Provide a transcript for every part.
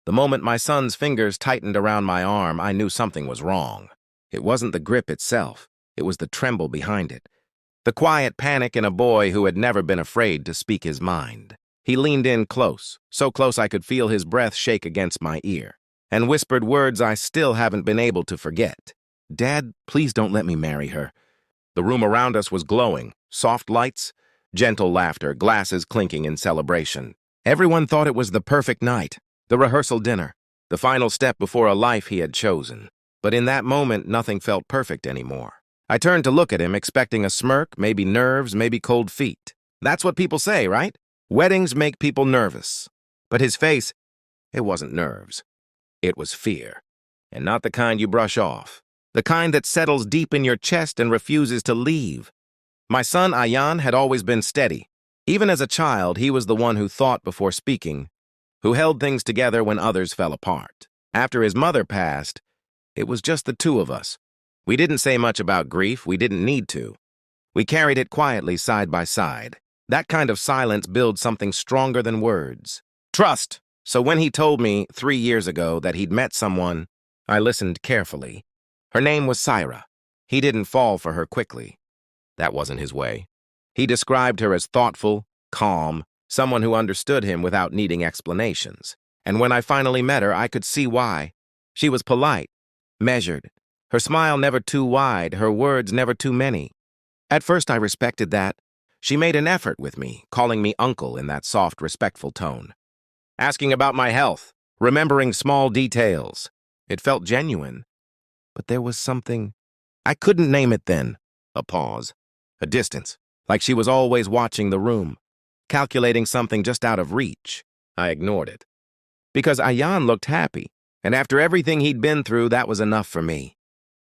The moment my son's fingers tightened around my arm, I knew something was wrong. It wasn't the grip itself. It was the tremble behind it. The quiet panic in a boy who had never been afraid to speak his mind. He leaned in close, so close I could feel his breath shake against my ear, and whispered words I still haven't been able to forget. "Dad, please don't let me marry her." The room around us was glowing. Soft lights, gentle laughter, glasses clinking in celebration. Everyone thought it was the perfect night, the rehearsal dinner, the final step before a life he had chosen. But in that moment, nothing felt perfect anymore. I turned to look at him, expecting a smirk, maybe nerves, maybe cold feet. That's what people say, right? Weddings make people nervous. But his face, it wasn't nerves. It was fear. And not the kind you brush off. The kind that settles deep in your chest and refuses to leave. My son, Ayan, had always been steady. Even as a child, he was the one who thought before speaking, who held things together when others fell apart. After his mother passed, it was just the two of us. We didn't say much about grief. We didn't need to. We carried it quietly side by side. That kind of silence builds something stronger than words. Trust. So when he told me 3 years ago that he'd met someone, I listened carefully. Her name was Syra. He didn't fall for her quickly. That wasn't his way. He described her as thoughtful, calm, someone who understood him without needing explanations. And when I finally met her, I could see why. She was polite, measured. Her smile never too wide, her words never too many. At first I respected that. She made an effort with me, calling me uncle in that soft, respectful tone. Asking about my health, remembering small details. It felt genuine. But there was something. I couldn't name it then. A pause. A distance. Like she was always watching the room. Calculating something just out of reach. I ignored it. Because Ayan looked happy. And after everything he'd been through, that was enough for me.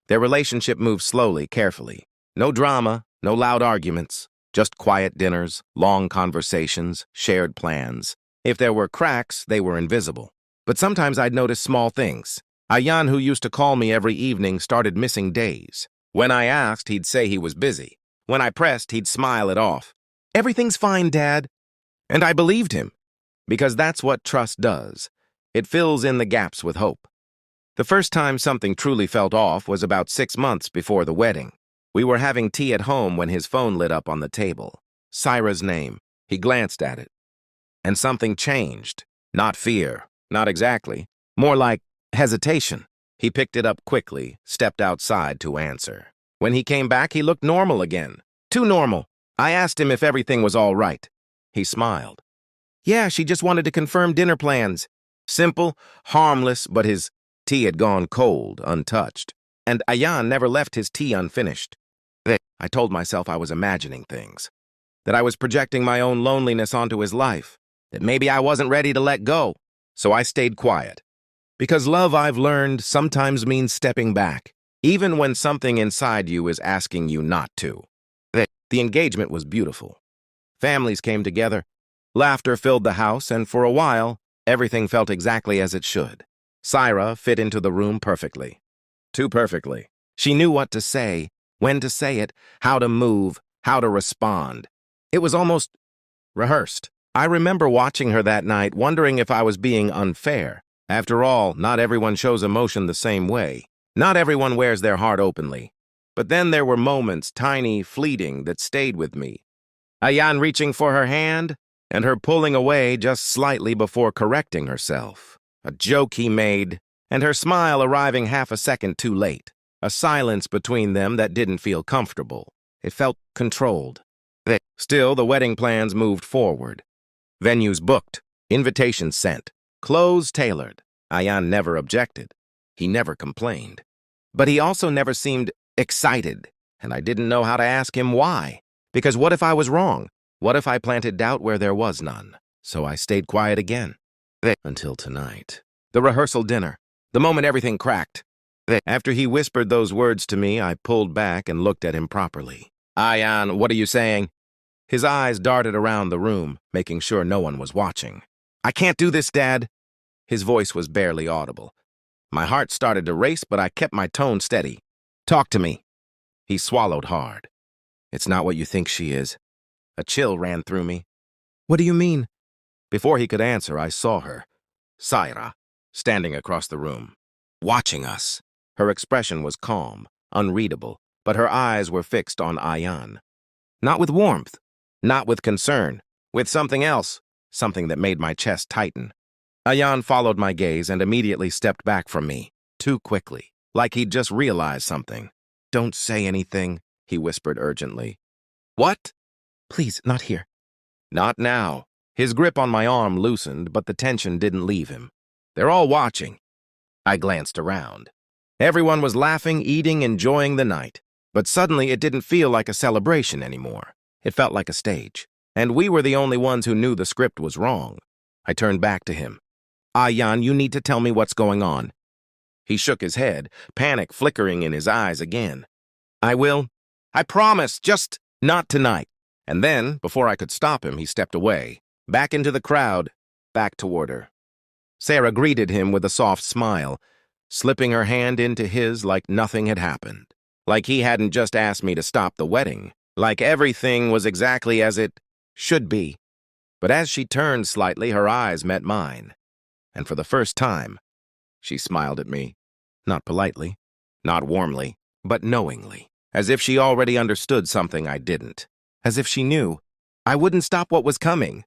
Their relationship moved slowly, carefully. No drama, no loud arguments. Just quiet dinners, long conversations, shared plans. If there were cracks, they were invisible. But sometimes I'd notice small things. Ayan, who used to call me every evening, started missing days. When I asked, he'd say he was busy. When I pressed, he'd smile it off. "Everything's fine, Dad." And I believed him. Because that's what trust does. It fills in the gaps with hope. The first time something truly felt off was about 6 months before the wedding. We were having tea at home when his phone lit up on the table. Syra's name. He glanced at it. And something changed. Not fear. Not exactly. More like hesitation. He picked it up quickly, stepped outside to answer. When he came back, he looked normal again. Too normal. I asked him if everything was all right. He smiled. "Yeah, she just wanted to confirm dinner plans." Simple, harmless, but his tea had gone cold, untouched. And Ayan never left his tea unfinished. I told myself I was imagining things. That I was projecting my own loneliness onto his life. That maybe I wasn't ready to let go. So I stayed quiet. Because love, I've learned, sometimes means stepping back, even when something inside you is asking you not to. The engagement was beautiful. Families came together. Laughter filled the house, and for a while, everything felt exactly as it should. Syra fit into the room perfectly. Too perfectly. She knew what to say, when to say it, how to move, how to respond. It was almost rehearsed. I remember watching her that night, wondering if I was being unfair. After all, not everyone shows emotion the same way. Not everyone wears their heart openly. But then there were moments, tiny, fleeting, that stayed with me. Ayan reaching for her hand, and her pulling away just slightly before correcting herself. A joke he made, and her smile arriving half a second too late. A silence between them that didn't feel comfortable. It felt controlled. Still, the wedding plans moved forward. Venues booked, invitations sent, clothes tailored. Ayan never objected. He never complained. But he also never seemed excited, and I didn't know how to ask him why. Because what if I was wrong? What if I planted doubt where there was none? So I stayed quiet again. Until tonight. The rehearsal dinner. The moment everything cracked. After he whispered those words to me, I pulled back and looked at him properly. "Ayan, what are you saying?" His eyes darted around the room, making sure no one was watching. "I can't do this, Dad." His voice was barely audible. My heart started to race, but I kept my tone steady. "Talk to me." He swallowed hard. "It's not what you think she is." A chill ran through me. "What do you mean?" Before he could answer, I saw her. Syra. standing across the room, watching us. Her expression was calm, unreadable, but her eyes were fixed on Ayan. Not with warmth, not with concern, with something else, something that made my chest tighten. Ayan followed my gaze and immediately stepped back from me, too quickly, like he'd just realized something. "Don't say anything," he whispered urgently. "What?" "Please, not here." "Not now." His grip on my arm loosened, but the tension didn't leave him. "They're all watching." I glanced around. Everyone was laughing, eating, enjoying the night. But suddenly it didn't feel like a celebration anymore. It felt like a stage. And we were the only ones who knew the script was wrong. I turned back to him. "Ayan, you need to tell me what's going on." He shook his head, panic flickering in his eyes again. "I will. I promise, just not tonight." And then, before I could stop him, he stepped away, back into the crowd, back toward her. Sarah greeted him with a soft smile, slipping her hand into his like nothing had happened. Like he hadn't just asked me to stop the wedding. Like everything was exactly as it should be. But as she turned slightly, her eyes met mine. And for the first time, she smiled at me. Not politely, not warmly, but knowingly. As if she already understood something I didn't. As if she knew I wouldn't stop what was coming.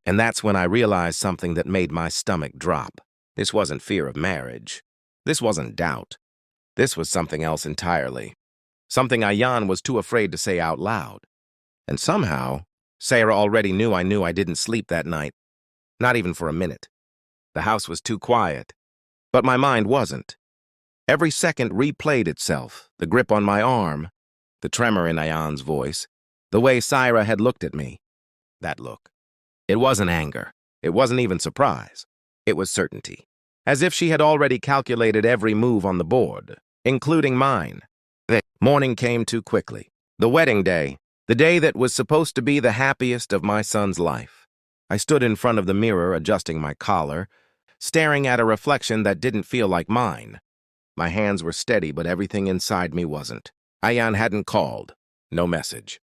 And that's when I realized something that made my stomach drop. This wasn't fear of marriage. This wasn't doubt. This was something else entirely. Something Ayan was too afraid to say out loud. And somehow, Sarah already knew I didn't sleep that night. Not even for a minute. The house was too quiet. But my mind wasn't. Every second replayed itself, the grip on my arm, the tremor in Ayan's voice, the way Sarah had looked at me. That look. It wasn't anger. It wasn't even surprise. It was certainty. As if she had already calculated every move on the board, including mine. The morning came too quickly. The wedding day, the day that was supposed to be the happiest of my son's life. I stood in front of the mirror adjusting my collar, staring at a reflection that didn't feel like mine. My hands were steady, but everything inside me wasn't. Ayan hadn't called. No message.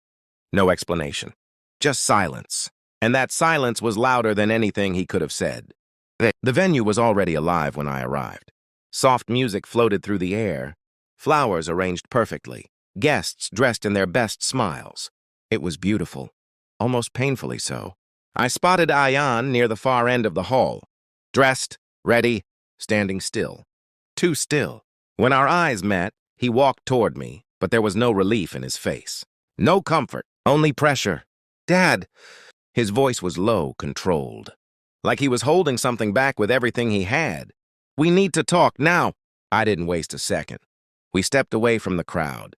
No explanation. Just silence. And that silence was louder than anything he could have said. The venue was already alive when I arrived. Soft music floated through the air, flowers arranged perfectly, guests dressed in their best smiles. It was beautiful, almost painfully so. I spotted Ayan near the far end of the hall, dressed, ready, standing still. Too still. When our eyes met, he walked toward me, but there was no relief in his face. No comfort, only pressure. "Dad!" His voice was low, controlled. Like he was holding something back with everything he had. "We need to talk now." I didn't waste a second. We stepped away from the crowd,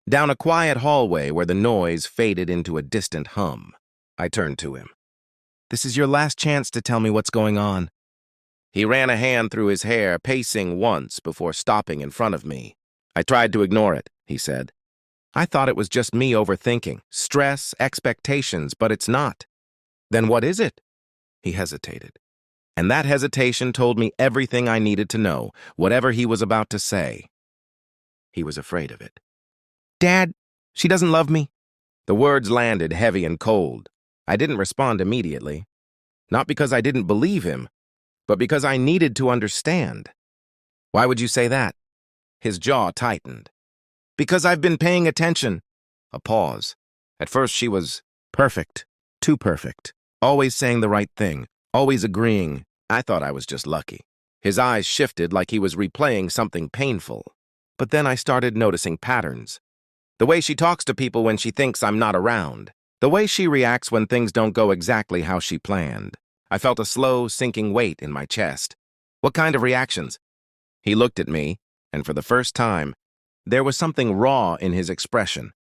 down a quiet hallway where the noise faded into a distant hum. I turned to him. "This is your last chance to tell me what's going on." He ran a hand through his hair, pacing once before stopping in front of me. "I tried to ignore it," he said. "I thought it was just me overthinking, stress, expectations, but it's not." "Then what is it?" He hesitated. And that hesitation told me everything I needed to know, whatever he was about to say. He was afraid of it. "Dad, she doesn't love me." The words landed heavy and cold. I didn't respond immediately. Not because I didn't believe him, but because I needed to understand. "Why would you say that?" His jaw tightened. "Because I've been paying attention." A pause. At first she was perfect, too perfect. Always saying the right thing, always agreeing. I thought I was just lucky. His eyes shifted like he was replaying something painful. But then I started noticing patterns. The way she talks to people when she thinks I'm not around. The way she reacts when things don't go exactly how she planned. I felt a slow, sinking weight in my chest. "What kind of reactions?" He looked at me, and for the first time, there was something raw in his expression.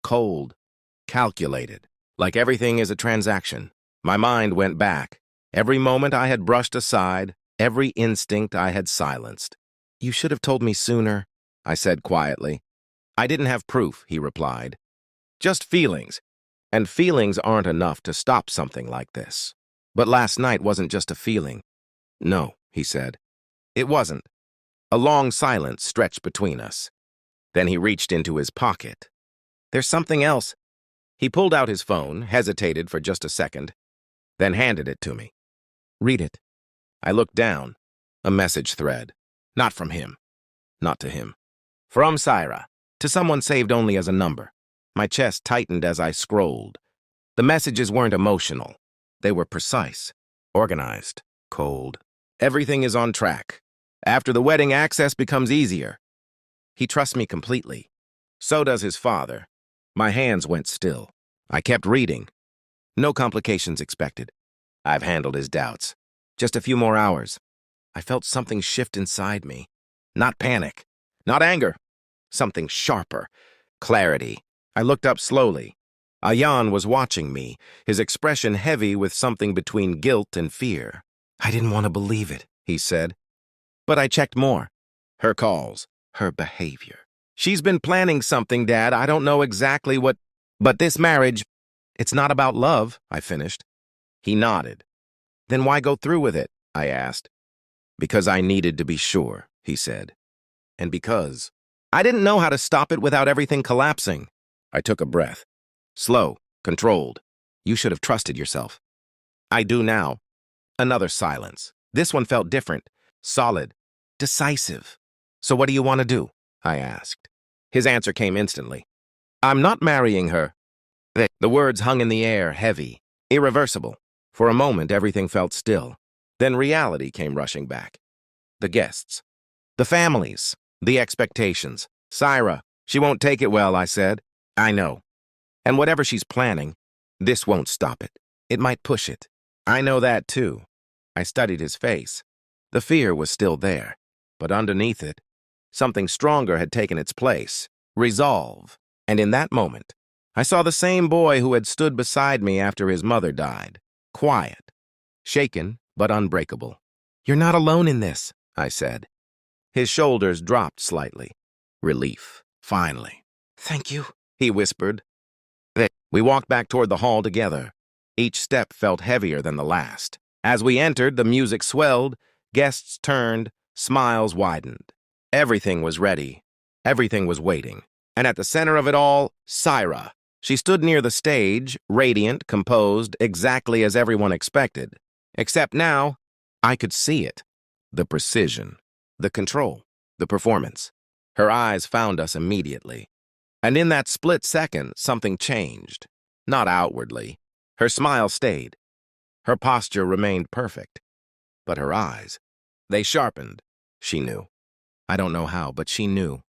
Cold, calculated, like everything is a transaction. My mind went back. Every moment I had brushed aside, every instinct I had silenced. "You should have told me sooner," I said quietly. "I didn't have proof," he replied. "Just feelings. And feelings aren't enough to stop something like this. But last night wasn't just a feeling." "No," he said. "It wasn't." A long silence stretched between us. Then he reached into his pocket. "There's something else." He pulled out his phone, hesitated for just a second, then handed it to me. "Read it." I looked down. A message thread. Not from him. Not to him. From Syra. To someone saved only as a number. My chest tightened as I scrolled. The messages weren't emotional. They were precise, organized, cold. Everything is on track. After the wedding, access becomes easier. He trusts me completely. So does his father. My hands went still. I kept reading. No complications expected. I've handled his doubts. Just a few more hours. I felt something shift inside me. Not panic. Not anger. Something sharper. Clarity. I looked up slowly. Ayan was watching me, his expression heavy with something between guilt and fear. I didn't want to believe it, he said. But I checked more. Her calls. Her behavior. She's been planning something, Dad. I don't know exactly what... But this marriage, it's not about love, I finished. He nodded. Then why go through with it? I asked. Because I needed to be sure, he said. And because I didn't know how to stop it without everything collapsing. I took a breath. Slow, controlled. You should have trusted yourself. I do now. Another silence. This one felt different. Solid. Decisive. So what do you want to do? I asked. His answer came instantly. I'm not marrying her. The words hung in the air, heavy, irreversible. For a moment, everything felt still. Then reality came rushing back. The guests. The families. The expectations. Syra, she won't take it well, I said. I know. And whatever she's planning, this won't stop it. It might push it. I know that, too. I studied his face. The fear was still there. But underneath it, something stronger had taken its place. Resolve. And in that moment, I saw the same boy who had stood beside me after his mother died. Quiet. Shaken, but unbreakable. You're not alone in this, I said. His shoulders dropped slightly. Relief. Finally. Thank you, he whispered. We walked back toward the hall together. Each step felt heavier than the last. As we entered, the music swelled, guests turned, smiles widened. Everything was ready. Everything was waiting. And at the center of it all, Syra. She stood near the stage, radiant, composed, exactly as everyone expected. Except now, I could see it. The precision, the control, the performance. Her eyes found us immediately. And in that split second, something changed. Not outwardly. Her smile stayed. Her posture remained perfect. But her eyes, they sharpened. She knew. I don't know how, but she knew.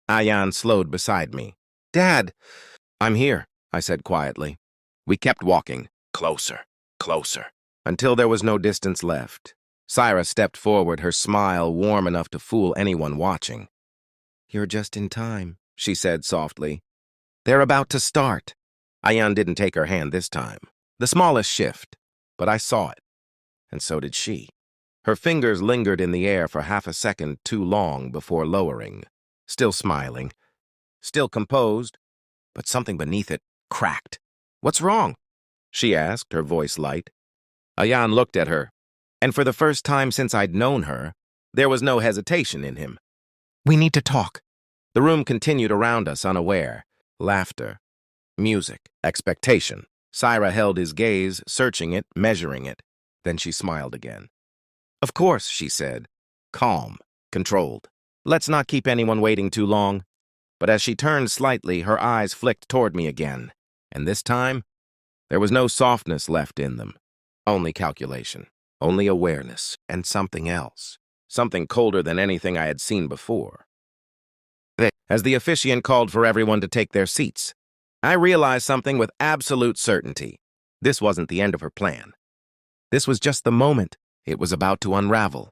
Ayan slowed beside me. Dad! I'm here, I said quietly. We kept walking, closer, closer, until there was no distance left. Syra stepped forward, her smile warm enough to fool anyone watching. You're just in time, she said softly. They're about to start. Ayan didn't take her hand this time. The smallest shift. But I saw it. And so did she. Her fingers lingered in the air for half a second too long before lowering. Still smiling. Still composed. But something beneath it cracked. What's wrong? She asked, her voice light. Ayan looked at her. And for the first time since I'd known her, there was no hesitation in him. We need to talk. The room continued around us, unaware. Laughter. Music. Expectation. Syra held his gaze, searching it, measuring it. Then she smiled again. Of course, she said. Calm. Controlled. Let's not keep anyone waiting too long. But as she turned slightly, her eyes flicked toward me again. And this time, there was no softness left in them. Only calculation. Only awareness. And something else. Something colder than anything I had seen before. As the officiant called for everyone to take their seats, I realized something with absolute certainty. This wasn't the end of her plan. This was just the moment it was about to unravel.